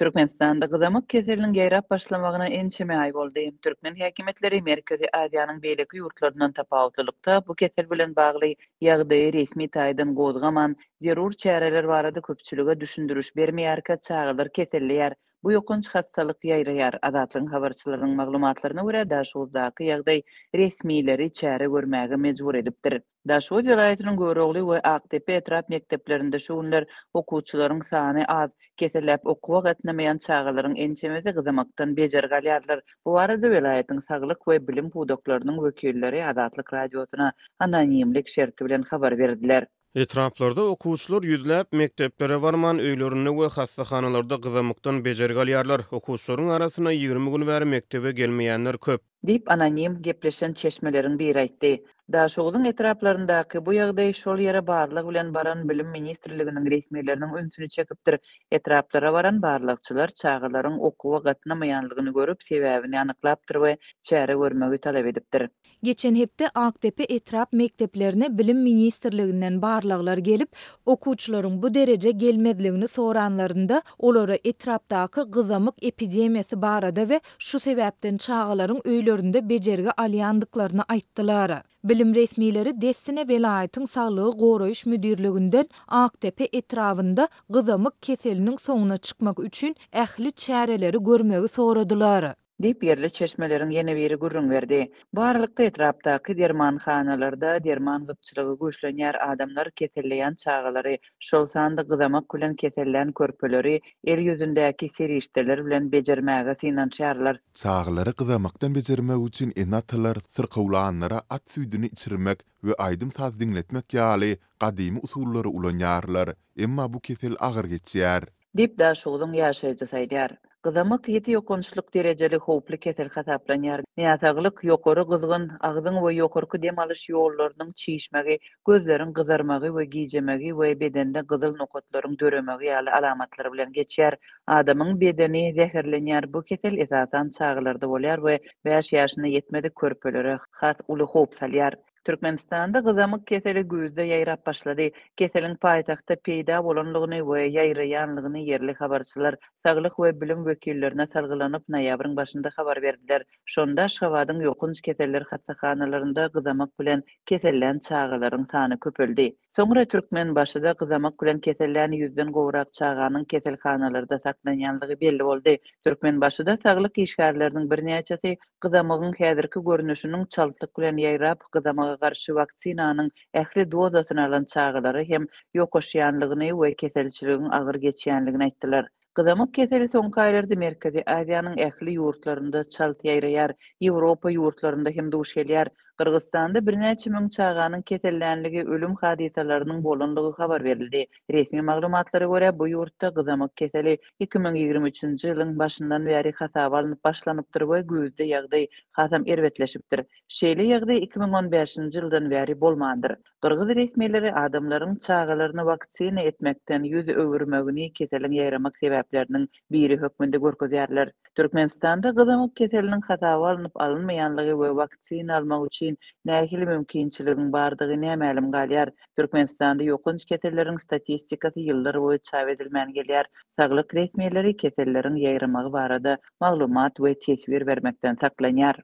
Türkmenistanda gyzamyk keseliniň geýrap başlamagyna ençeme aý boldy. Türkmen häkimetleri Merkezi Aziýanyň beýleki ýurtlaryndan tapawutlykda bu kesel bilen bagly ýagdaýy resmi taýdan gozgaman, zerur çäreler barada köpçülige düşündürüş bermeýärkä çağılar keselliýär. Bu ýokunç hastalyk ýaýraýar. Azatlyň habarçylarynyň maglumatlaryna görä, daşuwdaky ýagdaý resmileri çäre görmäge mejbur edipdir. Daşuw vilayatynyň Görögli we Aktepe etrap mekdeplerinde şu günler okuwçylaryň sany az. Keselläp okuwa gatnamayan çağalaryň ençemesi gyzamakdan bejer galýarlar. Bu arada vilayatyň saglyk we bilim pudoklarynyň wekilleri Azatlyk radiosyna anonimlik şerti bilen habar berdiler. Etraplarda okuwçylar ýüzläp mekteplere barman öýlerini we hastahanalarda gyzamykdan bejer galýarlar. Okuwçylaryň arasyna 20 gün bäri mektebe gelmeýänler köp. Dip anonim gepleşen çeşmeleriň biri aýtdy. Daşuwdyň etraplaryndaky bu ýagdaý şol ýere barlyk bilen baran bilim ministrliginiň resmiýetleriniň öňsüni çekipdir. Etraplara baran barlykçylar çağalaryň okuwa gatnamaýanlygyny görüp sebäbini anyklapdyr we çäre görmegi talap edipdir. Geçen hepde Aktepe etrap mekteplerine bilim ministrliginden barlaklar gelip okuwçylaryň bu derece gelmezligini soranlarında olara etrapdaky gyzamyk epidemiyasi barada we şu sebäpden çağalaryň öýlerinde bejerge alýandyklaryny aýtdylar. Bilim resmiýetleri Destine velayatyň saglygy goraýyş müdirliginden Aktepe etrafynda gyzamyk keseliniň soňuna çykmak üçin ähli çäreleri görmegi soradylar. Dip yerli çeşmeleriň ýene biri gürrüň berdi. Barlykda etrapdaky dermanhanalarda derman gypçylygy güýçlenýär adamlar keselleýän çağalary, şol sanda gyzamak bilen kesellän körpeleri el ýüzündäki serişdeler bilen bejermäge synançýarlar. Çağalary gyzamakdan bejermek üçin enatalar syrkawlanlara at süýdüni içirmek we aýdym saz diňletmek ýaly gadymy usullary ulanýarlar. Emma bu kesel agyr geçýär. Dip daşuwdyň ýaşaýjysy aýdýar. Gyzamyk ýeti ýokunçlyk derejeli howply kesel hasaplanýar. Ýataglyk ýokary gyzgyn, agzyň we ýokarky dem alyş ýollarynyň çiýişmegi, gözleriň gyzarmagy we gijemegi we bedende gyzyl nokatlaryň döremegi ýaly alamatlary bilen geçýär. Adamyň bedeni zäherlenýär. Bu kesel esasan çağlarda bolýar we 5 ýaşyna ýetmedik körpelere has uly howp salýar. Türkmenistanda gyzamyk keseli güýzde ýaýrap başlady. Keseliň paýtagtda peýda bolanlygyny we ýaýraýanlygyny yerli habarçylar saglyk we bilim wekillerine salgylanyp noýabryň başynda habar berdiler. Şonda şawadyň ýokunç keseller hastahanalaryna gyzamak bilen kesellän çağalaryň sany köpeldi. Soňra Türkmen başyda gyzamak bilen kesellän 100den gowrak çağanyň keselhanalarda saklanýanlygy belli boldy. Türkmen başyda saglyk işgärleriniň birnäçesi gyzamagyň häzirki görnüşiniň çaltlyk bilen ýaýrap gyzamaga garşy vaksinanyň ähli dozasyny alan çağalary hem ýokaşýanlygyny we keselçiligiň agyr geçýänligini aýtdylar. Gyzamyk keseli soňky aýlarda Merkezi Aziýanyň ähli ýurtlarynda çalt ýaýraýar, Ýewropa ýurtlarynda hem duş gelýär. Kırgızstanda birnäçe müň çağanyň kesellänligi ölüm hadisalarynyň bolanlygy habar berildi. Resmi maglumatlara görä bu ýurtda gyzamyk keseli 2023-nji ýylyň başyndan bäri hasaba alınıp başlanypdyr we güýzde ýagdaý hasam erwetleşipdir. Şeýle ýagdaý 2015-nji ýyldan bäri bolmandyr. Kırgız resmiýetleri adamlaryň çağalaryny vaksina etmekden ýüz öwürmegini keseliň ýaýramak sebäpleriniň biri hökmünde görkezýärler. Türkmenistanda gyzamyk keseliniň hasaba alınıp alınmaýanlygy we vaksina almak üçin nähili mümkinçiligiň bardygy nämälim galýar. Türkmenistanda ýokunç keselleriň statistikasy ýyllar boýy çap edilmän gelýär. Saglyk resmiýetleri keselleriň ýaýramagy barada maglumat we tesbir bermekden saklanýar.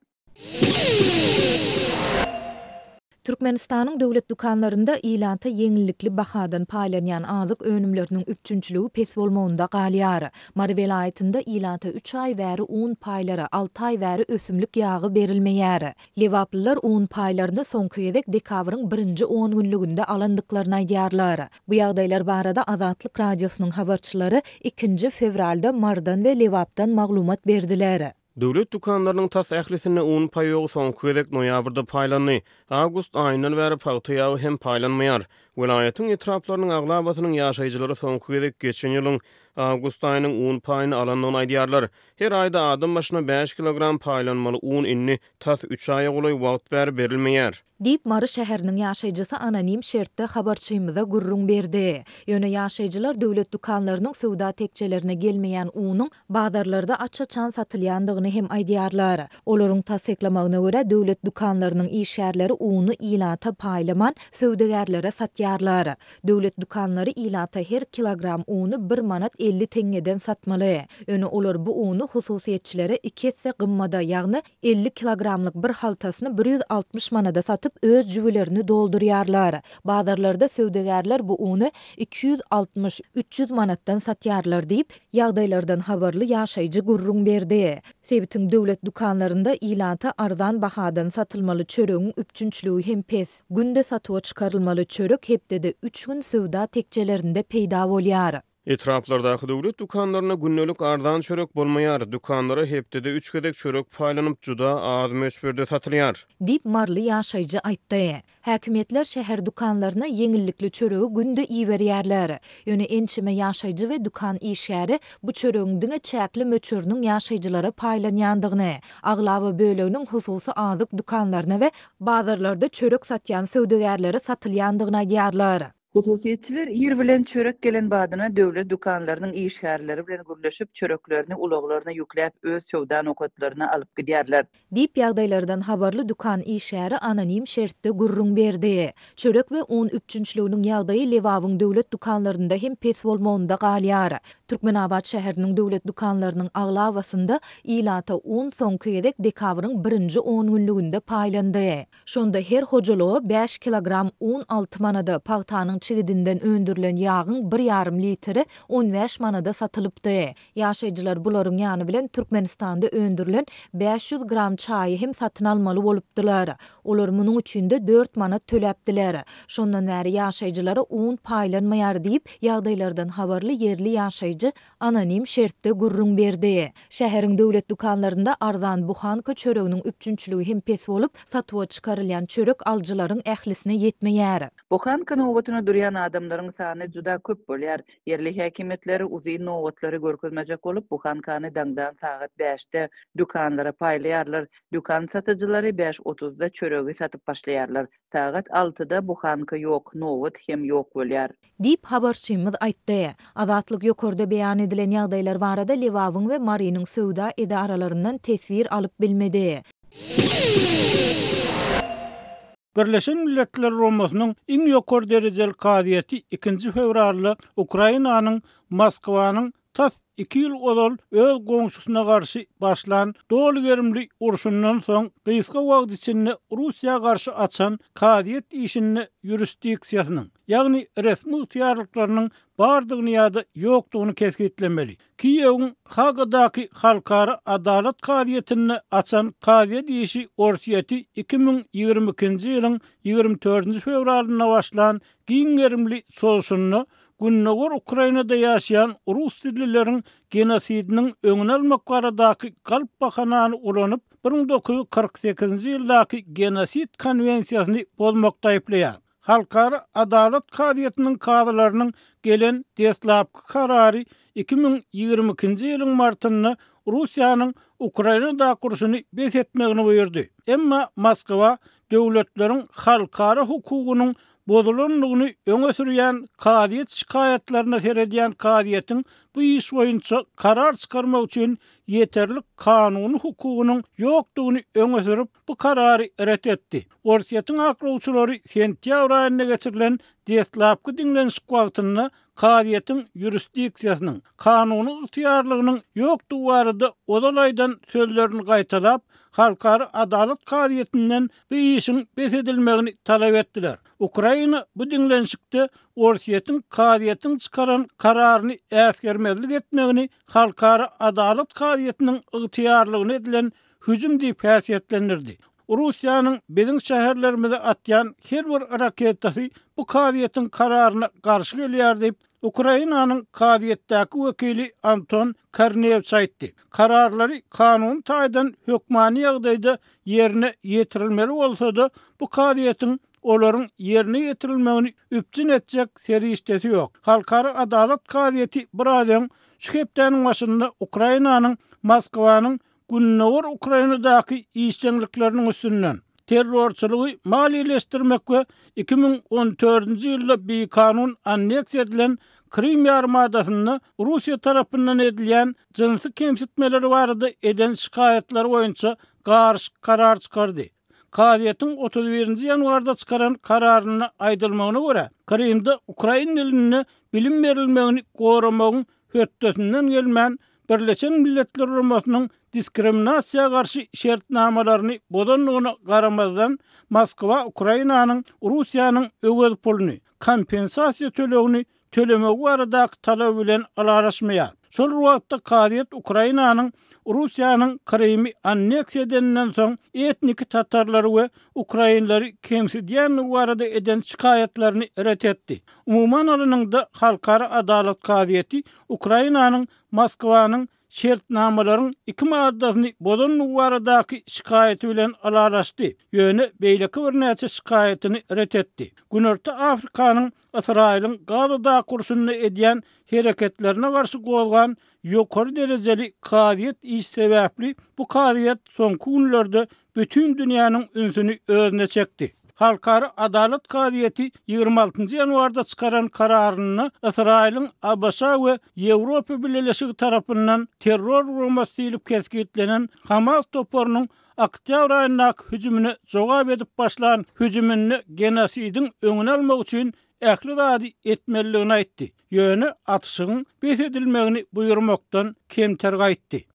Türkmenistanyň döwlet dukanlarynda ilanta yeňillikli bahadan paýlanýan azyk önümleriniň üçünçüligi pes bolmagynda galýar. Mary welaýatynda ilanta 3 aý bäri un paýlary, 6 aý bäri ösümlik ýagy berilmeýär. Lewaplylar un paýlaryny soňky ýedek dekabryň 1-nji 10 günlüginde alandyklaryny aýdýarlar. Bu ýagdaýlar barada Azatlyk radiosynyň habarçylary 2-nji fevralda Mardan we Lewapdan maglumat berdiler. Döwlet dukanlarynyň tas ählisine un paýogy soňky ýedek noýabrda paýlandy. Awgust aýyndan bäri paýta ýagy hem paýlanmaýar. Welaýatyň etraplarynyň aglabasynyň ýaşaýjylary soňky ýedek geçen ýylyň awgust aýynyň un paýyny alandygyny aýdýarlar. Her aýda adam başyna 5 kilogram paýlanmaly un inni tas 3 aýa golaý wagt bäri berilmeýär. Dip Mary şäheriniň ýaşaýjysy anonim şertde habarçymyza gurrun berdi. Ýöne ýaşaýjylar döwlet dukanlarynyň sowda tekçelerine gelmeýän unyň bazarlarda aça-çan satylýandygyny hem aýdýarlar. Olaryň tasdiklamagyna görä döwlet dukanlarynyň işgärleri uny ilata paýlaman sowdagarlara satýarlar. Döwlet dukanlary ilata her kilogram uny 1 manat 50 tengeden satmaly. Öni olar bu unu hususiyetçilere 2 hisse gymmada, ýagny 50 kilogramlyk bir haltasyny 160 manada satyp öz jübelerini doldurýarlar. Bazarlarda söwdegärler bu uny 260-300 manatdan satýarlar diýip ýagdaýlardan habarly ýaşaýjy gurrun berdi. Sebitin döwlet dukanlarında ilanta arzan bahadan satylmaly çöregiň üpçünçlügi hem pes. Günde satyğa çykarylmaly çörek hepdede 3 gün söwda tekçelerinde peýda bolýar. Etraplardaky döwlet dukanlaryna günnelik arzan çörek bolmaýar. Dukanlara hepdede 3 gedek çörek paýlanyp juda az meşberde satylýar. Dip marly ýaşaýjy aýtdy. Häkimetler şäher dukanlaryna yeňillikli çöregi günde iýberýärler. Ýöne ençime ýaşaýjy we dukan işgäri bu çöregiň diňe çäkli möçüriniň ýaşaýjylara paýlanýandygyny, aglaby böleginiň hususy azyk dukanlaryna we bazarlarda çörek satýan söwdegärlere satylýandygyna aýdýarlar. Hususiyetçiler ýer bilen çörek gelen badyna döwlet dukanlarynyň işgärleri bilen gürleşip çöreklerini ulaglaryna ýükläp öz söwda nokatlaryna alyp gidýärler. Dip ýagdaýlardan habarly dukan işgäri anonim şertde gurrun berdi. Çörek we un üpçünçlüğiniň ýagdaýy Lewawyň döwlet dukanlarynda hem pes bolmagynda galýar. Türkmenabad şäheriniň döwlet dukanlarynyň aglawasynda ilata un soňky gedek dekabryň 1-nji 10 günlüginde paýlandy. Şonda her hojalygy 5 kilogram un 6 manada, paýtanyň çigidinden öndürülen ýagyň 1,5 litri 15 manada satylypdy. Ýaşaýjylar bularyň ýany bilen Türkmenistanda öndürülen 500 gram çaýy hem satyn almaly bolupdylar. Olar munyň üçinde 4 manat töläpdiler. Şondan bäri ýaşaýjylara un paýlanmaýar diýip ýagdaýlardan habarly yerli ýaşaýjy anonim şertde gurrun berdi. Şäheriň döwlet dukanlarynda arzan buhanka çöreginiň üpçünçlügi hem pes bolup satyğa çykarylýan çörek aljylaryň ählisine ýetmeýär. Buhanka nowatyna durýan adamlaryň sany juda köp bolýar. Yerli häkimetleri uzy nowatlary görkezmejek bolup buhankany daňdan saat 5-de dukanlara paýlaýarlar. Dukan satyjylary 5:30-da çöregi satyp başlaýarlar. Saat 6-da buhanka ýok, nowat hem ýok bolýar. Dip habarçymyz aýtdy. Azatlyk ýokarda beýan edilen ýagdaýlar barada Lewawyň we Marynyň söwda edaralaryndan tesvir alyp bilmedi. Birleşen Milletler Romasynyň iň ýokary derejeli kadiýeti 2 fevralda Ukrainanyň Moskwanyň tas 2 ýyl odal öz goňşusyna garşy başlan doly gerimli urşundan soň gysga wagt içinde Russiýa garşy açan kadiýet işini ýurisdiksiýasynyň, ýagny resmi ýarlyklarynyň bardygyny ýa-da ýokdugyny kesgitlemeli. Kiýewiň Hagadaky halkara adalet kadiýetini açan kadiýet işi orsiýeti 2022-nji ýylyň 24-nji fevralyna başlan giň gerimli soğuşuny Günnegur Ukrainada ýaşaýan rus dillileriň genosidiniň öňüne almak baradaky galp bakanany ulanyp 1948-nji ýyldaky genosid konwensiýasyny bozmakda aýplaýar. Halkara adalet kadiýetiniň kadrlarynyň gelen deslapky karary 2022-nji ýylyň martyny Russiýanyň Ukrainada kurşuny besetmegini buyurdy. Emma Moskwa döwletleriň halkara hukugynyň bozulanlygyny öňe sürýän kadiýet şikaýetlerine seredýän kadiýetiň bu iş boýunça karar çykarmak üçin yeterli kanuny hukugynyň ýokdugyny öňe sürüp bu karary ret etdi. Orsiýetiň aklawçylary sentýabr aýyna geçirilen deslapky diňlenşik wagtyny kadiýetiň ýurisdiksiýasynyň kanuny ýytyýarlygynyň ýokdugy barada odal aýdan sözlerini gaýtalap halkara adalet kadiýetinden bu işin besedilmegini talap etdiler. Ukraina bu diňlenşikde Orsiýetiň kadiýetiň çykaran kararyny äsgermezlik etmegini halkara adalet kadiýetiniň ýytyýarlygyna edilen hüjüm diýip häsiýetlendirdi. Russiýanyň biziň şäherlerimizde atýan her bir raketasy bu kadiýetiň kararyna garşy gelýär diýip Ukrainanyň kadiýetdäki wekili Anton Karnev aýtdy. Kararlary kanun taýdan hökmany ýagdaýda ýerine ýetirilmeli bolsa-da bu kadiýetiň olaryň ýerine ýetirilmegini üpçün etjek serişdesi ýok. Halkara adalet kadiýeti bir adam şu hepdeniň başynda Ukrainanyň Moskwanyň Günnegur Ukrainadaky işçilikleriniň üstünden terrorçylygy maliýeleşdirmek we 2014-nji ýylda bir kanun anneksiýa edilen Krim ýarymadasyny Russiýa tarapyndan edilýän jinsy kemsitmeleri barada eden şikaýetler boýunça garşy karar çykardy. Kadiýetiň 31-nji ýanwarda çykaran kararyny aýdylmagyna görä, Krimde Ukraina dilini bilim berilmegini goramagyň hötdesinden gelmän Birleşen Milletler Romasynyň diskriminasiýa garşy şertnamalaryny bodanlygyna garamazdan Moskwa Ukrainanyň Russiýanyň öwed puluny kompensasiýa tölegini tölemegi barada talap bilen alaraşmaýar. Şol wagtda Kadiýet Ukrainanyň Russiýanyň Krymy anneksiýa edenden soň etnik tatarlary we Ukrainlary kemsidýän barada eden şikayetlerini ret etdi. Umuman alanyňda halkara adalet kadiýeti Ukrainanyň Moskwanyň şertnamalaryň iki maddasyny bodanlygy baradaky şikaýeti bilen alaraşdy. Ýöne beýleki bir näçe şikaýetini ret etdi. Günorta Afrikanyň Israýlyň Gazada kurşuny edýän hereketlerine garşy goýulgan ýokary derejeli kadiýet iş sebäpli bu kadiýet soňky günlerde bütün dünýäniň ünsüni özüne çekdi. Halkara adalet kadiýeti 26 ýanwarda çykaran kararyny Israýlyň Abasa we Ýewropa Birleşigi tarapyndan terror bombasy diýilip kesgitlenen Hamas toporunyň oktyabr aýyndaky hüjümine jogap edip başlan hüjümini genosidiň öňüne almak üçin ähli zady etmeligini aýtdy. Ýöne atyşyň besedilmegini buýurmakdan kemter gaýtdy.